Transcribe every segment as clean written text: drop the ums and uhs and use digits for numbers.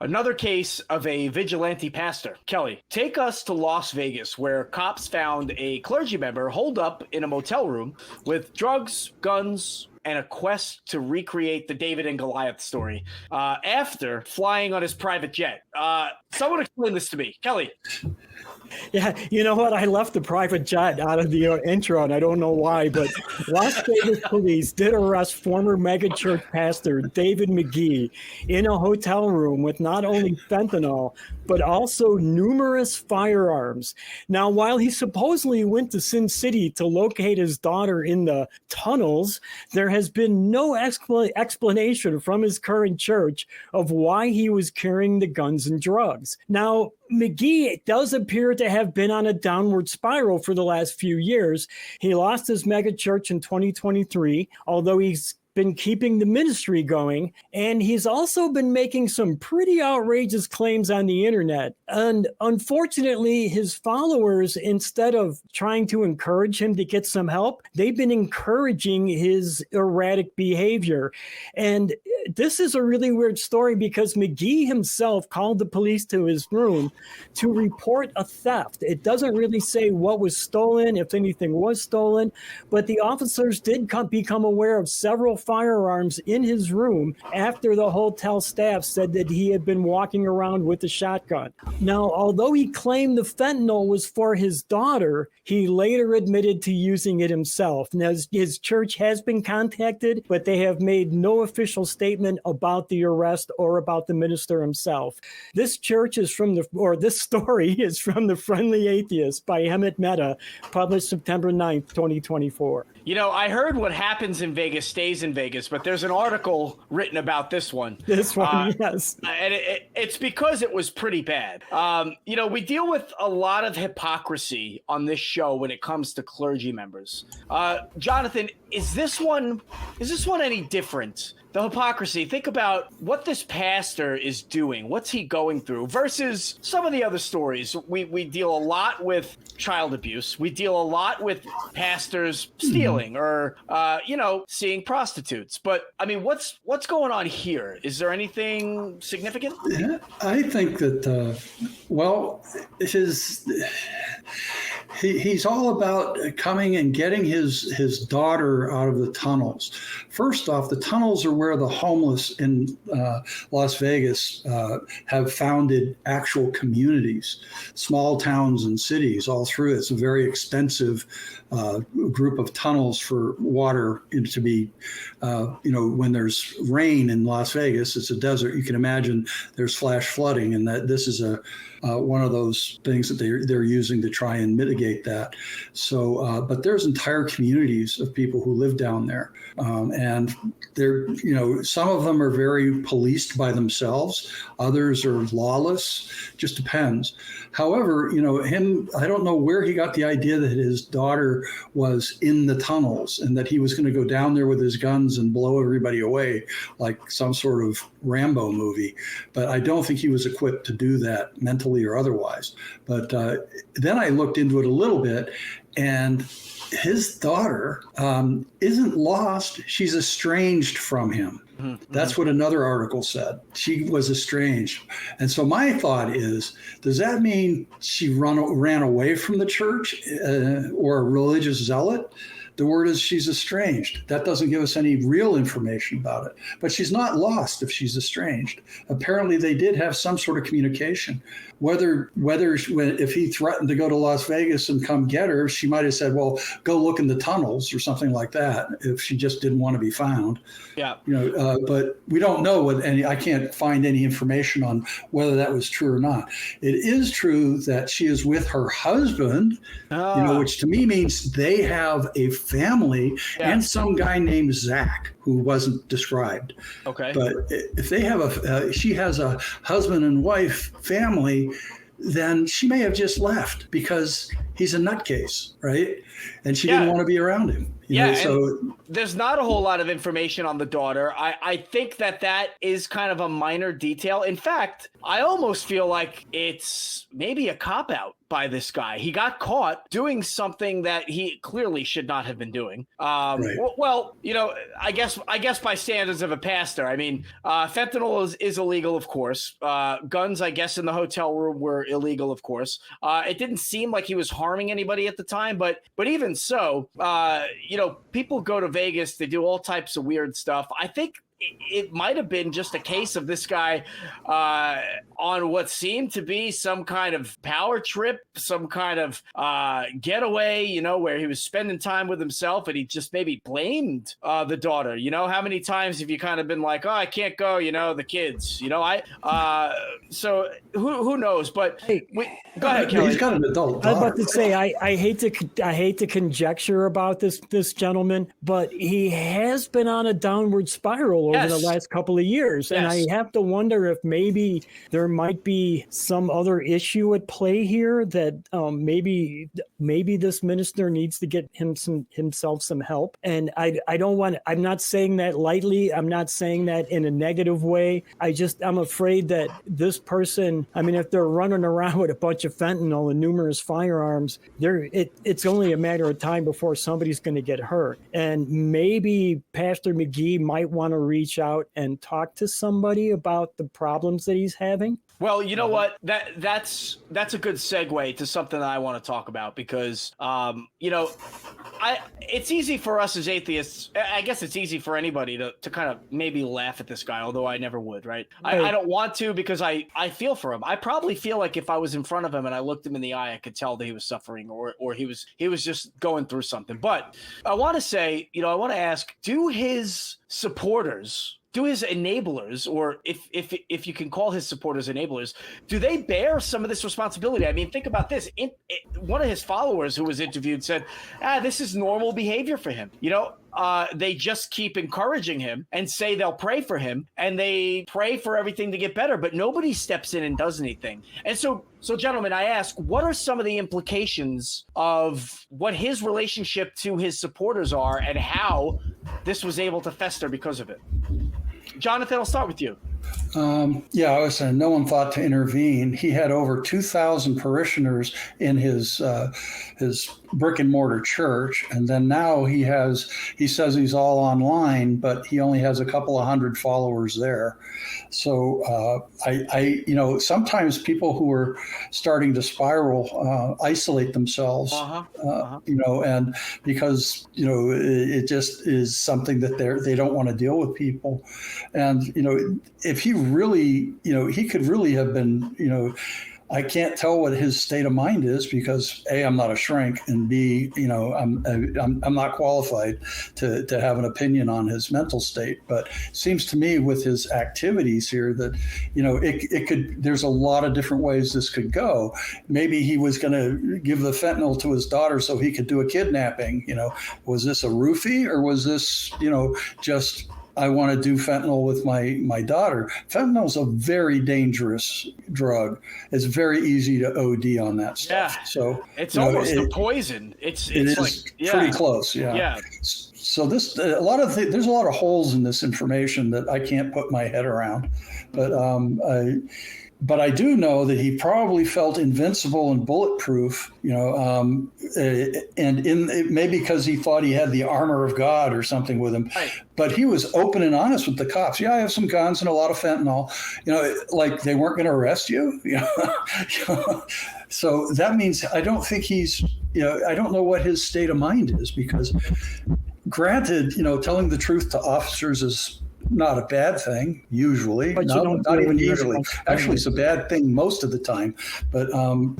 Another case of a vigilante pastor. Kelly, take us to Las Vegas, where cops found a clergy member holed up in a motel room with drugs, guns, and a quest to recreate the David and Goliath story after flying on his private jet. Someone explain this to me. Kelly. Yeah, you know what? I left the private jet out of the intro, and I don't know why, but Las Vegas police did arrest former megachurch pastor David McGee in a hotel room with not only fentanyl, but also numerous firearms. Now, while he supposedly went to Sin City to locate his daughter in the tunnels, there has been no explanation from his current church of why he was carrying the guns and drugs. Now, McGee does appear to have been on a downward spiral for the last few years. He lost his megachurch in 2023, although he's been keeping the ministry going, and he's also been making some pretty outrageous claims on the internet. And unfortunately, his followers, instead of trying to encourage him to get some help, they've been encouraging his erratic behavior. And this is a really weird story because McGee himself called the police to his room to report a theft. It doesn't really say what was stolen, if anything was stolen, but the officers did become aware of several firearms in his room after the hotel staff said that he had been walking around with a shotgun. Now, although he claimed the fentanyl was for his daughter, he later admitted to using it himself. Now, his church has been contacted, but they have made no official statement about the arrest or about the minister himself. This story is from The Friendly Atheist by Emmett Mehta, published September 9th, 2024. You know, I heard what happens in Vegas stays in Vegas, but there's an article written about this one. This one, yes. And it's because it was pretty bad. You know, we deal with a lot of hypocrisy on this show when it comes to clergy members. Jonathan, is this one any different? The hypocrisy, think about what this pastor is doing. What's he going through versus some of the other stories. We deal a lot with child abuse. We deal a lot with pastors stealing or, seeing prostitutes. But, I mean, what's going on here? Is there anything significant? Yeah, I think that, he's all about coming and getting his daughter out of the tunnels. First off, the tunnels are where the homeless in Las Vegas have founded actual communities, small towns and cities all through it. It's a very expensive group of tunnels for water to be, when there's rain in Las Vegas, it's a desert. You can imagine there's flash flooding, and that this is one of those things that they're using to try and mitigate that. So, but there's entire communities of people who live down there, and they're, some of them are very policed by themselves. Others are lawless. Just depends. However, I don't know where he got the idea that his daughter was in the tunnels and that he was going to go down there with his guns and blow everybody away like some sort of Rambo movie. But I don't think he was equipped to do that mentally or otherwise. But then I looked into it a little bit, and his daughter isn't lost. She's estranged from him. Mm-hmm. That's what another article said. She was estranged. And so my thought is, does that mean she ran away from the church or a religious zealot? The word is she's estranged. That doesn't give us any real information about it. But she's not lost if she's estranged. Apparently, they did have some sort of communication. If he threatened to go to Las Vegas and come get her, she might have said, well, go look in the tunnels or something like that, if she just didn't want to be found. Yeah. But we don't know I can't find any information on whether that was true or not. It is true that she is with her husband, which to me means they have a family and some guy named Zach who wasn't described. Okay. But if they have she has a husband and wife family, then she may have just left because he's a nutcase, right? And she didn't want to be around him. You know, so there's not a whole lot of information on the daughter. I think that is kind of a minor detail. In fact, I almost feel like it's maybe a cop-out by this guy. He got caught doing something that he clearly should not have been doing. Right. Well, you know, I guess by standards of a pastor, I mean, fentanyl is illegal, of course. Guns, I guess, in the hotel room were illegal, of course. It didn't seem like he was harming anybody at the time, but even so, you know, people go to Vegas, they do all types of weird stuff. I think it might have been just a case of this guy on what seemed to be some kind of power trip, some kind of getaway, you know, where he was spending time with himself and he just maybe blamed the daughter. You know, how many times have you kind of been like, oh, I can't go, you know, the kids, you know, so who knows? But go ahead, Kelly. He's got an adult daughter. I was about to say, I hate to conjecture about this gentleman, but he has been on a downward spiral over the last couple of years. And I have to wonder if maybe there might be some other issue at play here that maybe this minister needs to get himself some help. And I'm not saying that lightly. I'm not saying that in a negative way. I'm afraid that this person, I mean, if they're running around with a bunch of fentanyl and numerous firearms, it's only a matter of time before somebody's going to get hurt. And maybe Pastor McGee might want to reach out and talk to somebody about the problems that he's having. Well, you know what? That's a good segue to something that I want to talk about because, you know, it's easy for us as atheists. I guess it's easy for anybody to kind of maybe laugh at this guy, although I never would, right? I don't want to because I feel for him. I probably feel like if I was in front of him and I looked him in the eye, I could tell that he was suffering or he was just going through something. But I want to say, you know, I want to ask, do his supporters, do his enablers, or if you can call his supporters enablers, do they bear some of this responsibility? I mean, think about this. One of his followers who was interviewed said, this is normal behavior for him. You know, they just keep encouraging him and say they'll pray for him and they pray for everything to get better, but nobody steps in and does anything. And so gentlemen, I ask, what are some of the implications of what his relationship to his supporters are and how this was able to fester because of it? Jonathan, I'll start with you. I was saying no one thought to intervene. He had over 2,000 parishioners in his brick and mortar church, and then now he says he's all online, but he only has a couple of hundred followers there. So I you know, sometimes people who are starting to spiral isolate themselves, you know, and because, you know, it just is something that they don't want to deal with people. And, you know, if he really, you know, he could really have been, you know, I can't tell what his state of mind is because A, I'm not a shrink, and B, you know, I'm not qualified to have an opinion on his mental state. But it seems to me with his activities here that, you know, it could. There's a lot of different ways this could go. Maybe he was going to give the fentanyl to his daughter so he could do a kidnapping. You know, was this a roofie or was this, you know, just I want to do fentanyl with my daughter. Fentanyl is a very dangerous drug. It's very easy to OD on that stuff. Yeah. So it's almost a poison. It's like pretty close. Yeah. So there's a lot of holes in this information that I can't put my head around, but I do know that he probably felt invincible and bulletproof, you know, and maybe because he thought he had the armor of God or something with him. Right. But he was open and honest with the cops. Yeah, I have some guns and a lot of fentanyl. You know, like they weren't going to arrest you. You know? So that means I don't think he's, you know, I don't know what his state of mind is because, granted, you know, telling the truth to officers is not a bad thing usually. But not even usually. Actually, it's a bad thing most of the time. But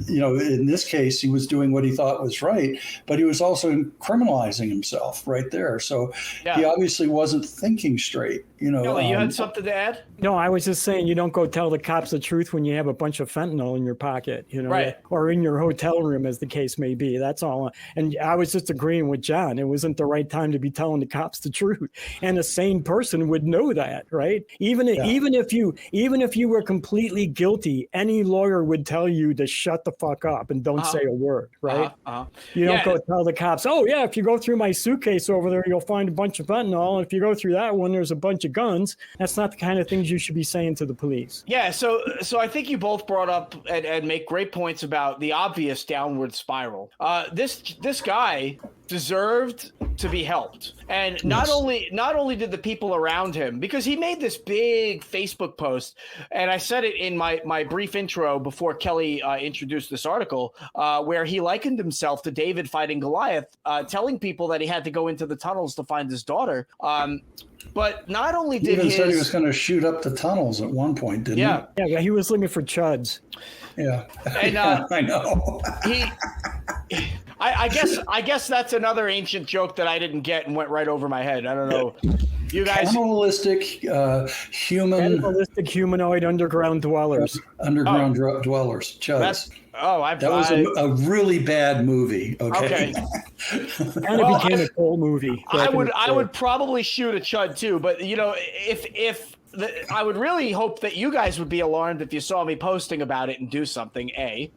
you know, in this case, he was doing what he thought was right, but he was also criminalizing himself right there. So he obviously wasn't thinking straight. Kelly, you had something to add? No, I was just saying you don't go tell the cops the truth when you have a bunch of fentanyl in your pocket, Right. or in your hotel room, as the case may be. That's all. And I was just agreeing with John. It wasn't the right time to be telling the cops the truth. And a sane person would know that, right? Even if you were completely guilty, any lawyer would tell you to shut the fuck up and don't say a word, right? You don't go tell the cops, oh yeah, if you go through my suitcase over there, you'll find a bunch of fentanyl. If you go through that one, there's a bunch of guns. That's not the kind of things you should be saying to the police. Yeah, so I think you both brought up and make great points about the obvious downward spiral. This guy deserved to be helped, and not only did the people around him, because he made this big Facebook post, and I said it in my brief intro before Kelly introduced this article, where he likened himself to David fighting Goliath, telling people that he had to go into the tunnels to find his daughter. But not only did he said he was going to shoot up the tunnels at one point, didn't he? Yeah, he was looking for chuds. Yeah, and I know. I guess that's another ancient joke that I didn't get and went right over my head. I don't know. You guys, cannibalistic humanoid underground dwellers. Dwellers, chuds. That was a really bad movie. Okay. And it became a cool movie. I would probably shoot a chud too, but I would really hope that you guys would be alarmed if you saw me posting about it and do something,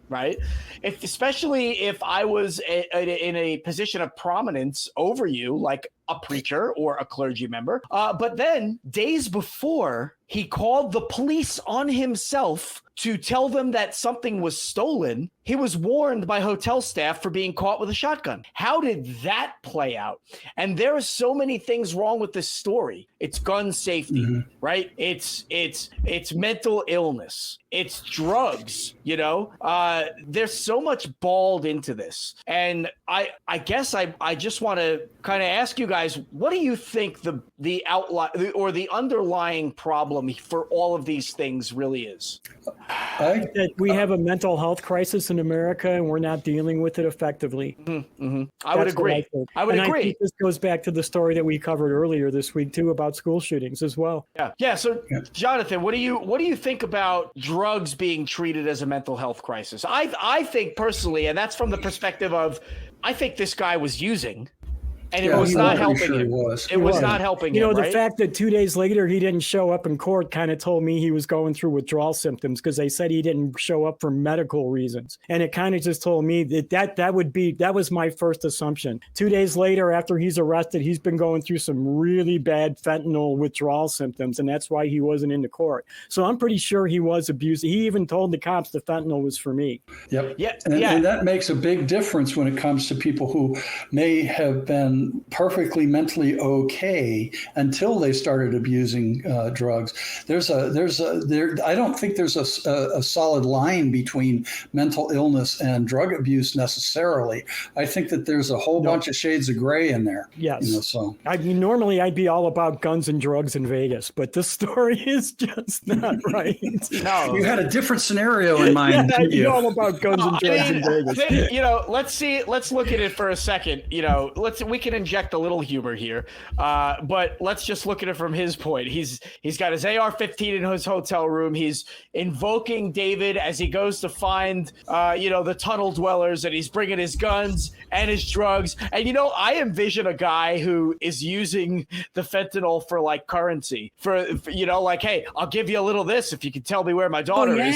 right? Especially if I was in a position of prominence over you, like a preacher or a clergy member. But then days before, he called the police on himself to tell them that something was stolen. He was warned by hotel staff for being caught with a shotgun. How did that play out? And there are so many things wrong with this story. It's gun safety, right? It's mental illness. It's drugs, there's so much balled into this. And I guess I just want to kind of ask you guys, what do you think the outline or the underlying problem for all of these things really is? That we have a mental health crisis in America and we're not dealing with it effectively. I would agree. I think this goes back to the story that we covered earlier this week too about school shootings as well. Yeah. So Jonathan, what do you think about drugs being treated as a mental health crisis? I think personally, and that's from the perspective of, I think this guy was using. And it was not helping him. It was not helping him. The fact that 2 days later he didn't show up in court kind of told me he was going through withdrawal symptoms, because they said he didn't show up for medical reasons. And it kind of just told me that was my first assumption. 2 days later, after he's arrested, he's been going through some really bad fentanyl withdrawal symptoms, and that's why he wasn't in the court. So I'm pretty sure he was abused. He even told the cops the fentanyl was for me. Yep. And that makes a big difference when it comes to people who may have been perfectly mentally okay until they started abusing drugs. I don't think there's a solid line between mental illness and drug abuse necessarily. I think that there's a whole bunch of shades of gray in there. Yes. Normally I'd be all about guns and drugs in Vegas, but this story is just not right. No, you had a different scenario in mind. I'd be all about guns and drugs in Vegas. Let's look at it for a second. We can inject a little humor here, but let's just look at it from his point. He's got his AR-15 in his hotel room. He's invoking David as he goes to find the tunnel dwellers, and he's bringing his guns and his drugs. And I envision a guy who is using the fentanyl for like currency, for like, hey, I'll give you a little of this if you can tell me where my daughter is.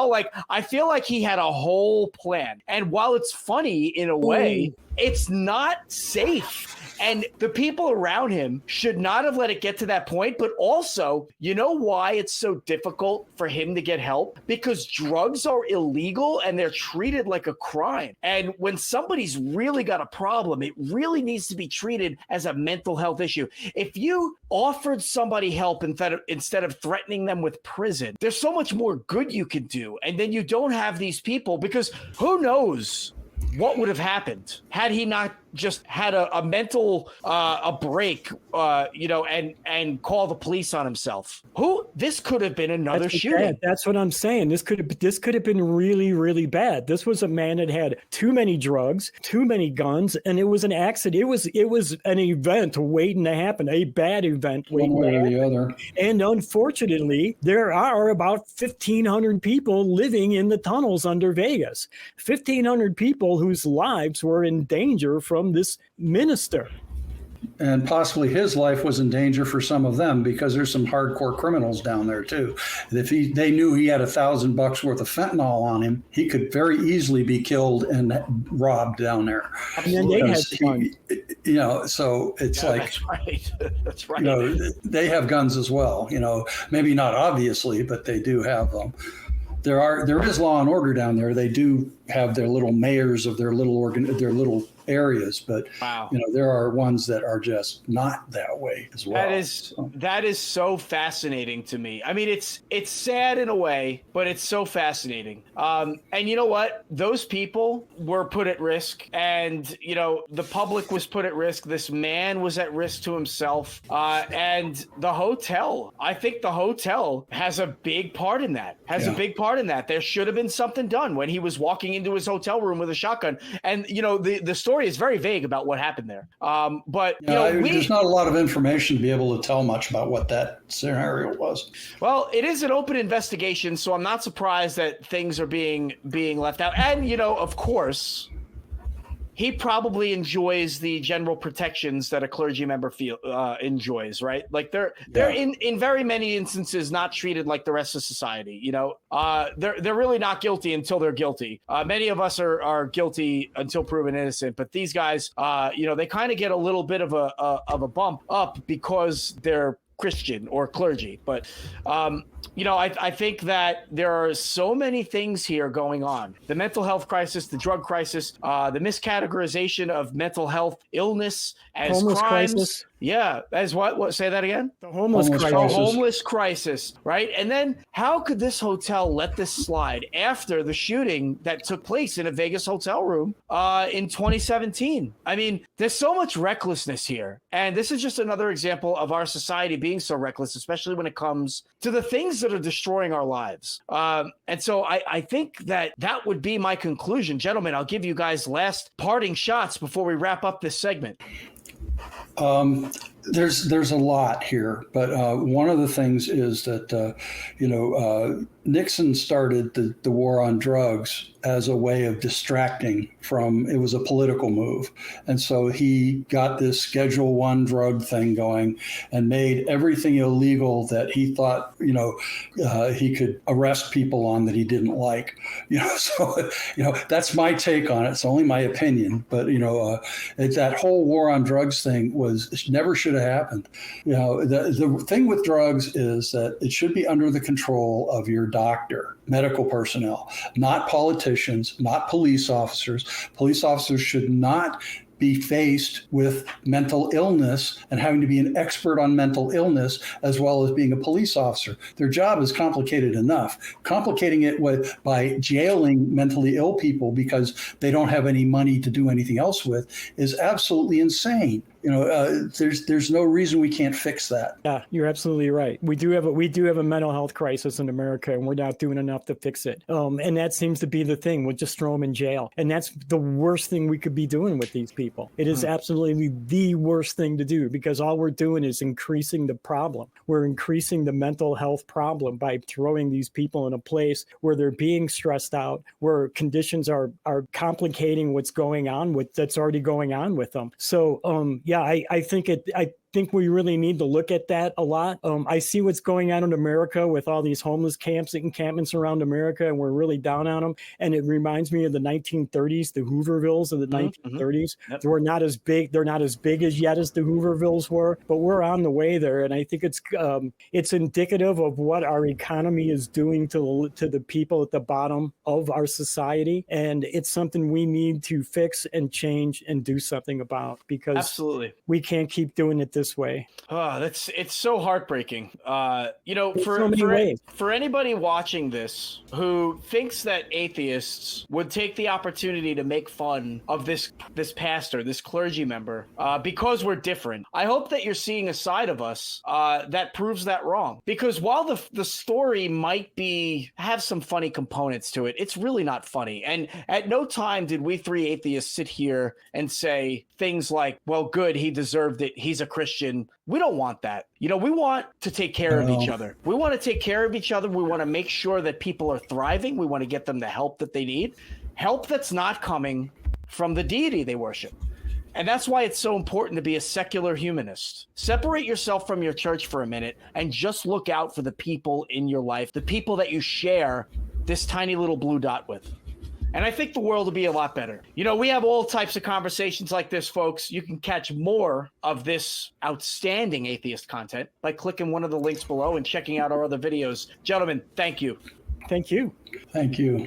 Like I feel like he had a whole plan. And while it's funny in a way, it's not safe. And the people around him should not have let it get to that point. But also, you know why it's so difficult for him to get help? Because drugs are illegal and they're treated like a crime. And when somebody's really got a problem, it really needs to be treated as a mental health issue. If you offered somebody help instead of threatening them with prison, there's so much more good you can do. And then you don't have these people, because who knows what would have happened had he not just had a mental a break, and call the police on himself. This could have been another shooting. That's what I'm saying. This could have been really, really bad. This was a man that had too many drugs, too many guns, and it was an accident. It was an event waiting to happen, a bad event waiting One way to or happen. the other. And unfortunately, there are about 1,500 people living in the tunnels under Vegas. 1,500 people whose lives were in danger from this minister. And possibly his life was in danger for some of them, because there's some hardcore criminals down there too. If they knew he had $1,000 worth of fentanyl on him, he could very easily be killed and robbed down there. And then they had guns. So it's like, that's right. That's right. They have guns as well. Maybe not obviously, but they do have them. There is law and order down there. They do have their little mayors of their little areas, but wow. There are ones that are just not that way as well. That is so fascinating to me. I mean, it's sad in a way, but it's so fascinating. And you know what? Those people were put at risk, and the public was put at risk. This man was at risk to himself, and the hotel. I think the hotel has a big part in that. A big part in that. There should have been something done when he was walking into his hotel room with a shotgun. And the story is very vague about what happened there. But there's not a lot of information to be able to tell much about what that scenario was. Well, it is an open investigation, so I'm not surprised that things are being left out. And of course, he probably enjoys the general protections that a clergy member enjoys, right? Like they're in very many instances not treated like the rest of society. They're really not guilty until they're guilty. Many of us are guilty until proven innocent, but these guys, they kind of get a little bit of a bump up because they're Christian or clergy. But I think that there are so many things here going on. The mental health crisis, the drug crisis, the miscategorization of mental health illness as homeless crimes. crisis. Yeah, as what? Say that again? The homeless crisis. The homeless crisis, right? And then how could this hotel let this slide after the shooting that took place in a Vegas hotel room in 2017? I mean, there's so much recklessness here. And this is just another example of our society being so reckless, especially when it comes to the things that are destroying our lives. And so I think that would be my conclusion. Gentlemen, I'll give you guys last parting shots before we wrap up this segment. There's a lot here, but one of the things is that Nixon started the war on drugs as a way of distracting from, it was a political move. And so he got this Schedule I drug thing going and made everything illegal that he thought, he could arrest people on that he didn't like. So that's my take on it. It's only my opinion, but that whole war on drugs thing never should have happened. The thing with drugs is that it should be under the control of your doctor, medical personnel, not politicians, not police officers. Police officers should not be faced with mental illness and having to be an expert on mental illness as well as being a police officer. Their job is complicated enough. Complicating it by jailing mentally ill people because they don't have any money to do anything else with is absolutely insane. There's no reason we can't fix that. Yeah, you're absolutely right. We do have a mental health crisis in America, and we're not doing enough to fix it. And that seems to be the thing. We'll just throw them in jail, and that's the worst thing we could be doing with these people. It is absolutely the worst thing to do, because all we're doing is increasing the problem. We're increasing the mental health problem by throwing these people in a place where they're being stressed out, where conditions are complicating what's going on that's already going on with them. So I think we really need to look at that a lot. I see what's going on in America with all these homeless camps and encampments around America, and we're really down on them. And it reminds me of the 1930s, the Hoovervilles of the 1930s. Yep. They're not as big as yet as the Hoovervilles were, but we're on the way there. And I think it's indicative of what our economy is doing to the people at the bottom of our society. And it's something we need to fix and change and do something about, because absolutely, we can't keep doing it this this way. Oh, it's so heartbreaking. You know, In so many ways. for anybody watching this who thinks that atheists would take the opportunity to make fun of this pastor, this clergy member, because we're different, I hope that you're seeing a side of us that proves that wrong. Because while the story might have some funny components to it, it's really not funny. And at no time did we three atheists sit here and say things like, well, good, he deserved it, he's a Christian. We don't want that. You know, we want to take care of each other. We want to take care of each other. We want to make sure that people are thriving. We want to get them the help that they need, help that's not coming from the deity they worship. And that's why it's so important to be a secular humanist. Separate yourself from your church for a minute and just look out for the people in your life, the people that you share this tiny little blue dot with. And I think the world will be a lot better. You know, we have all types of conversations like this, folks. You can catch more of this outstanding atheist content by clicking one of the links below and checking out our other videos. Gentlemen, thank you. Thank you. Thank you.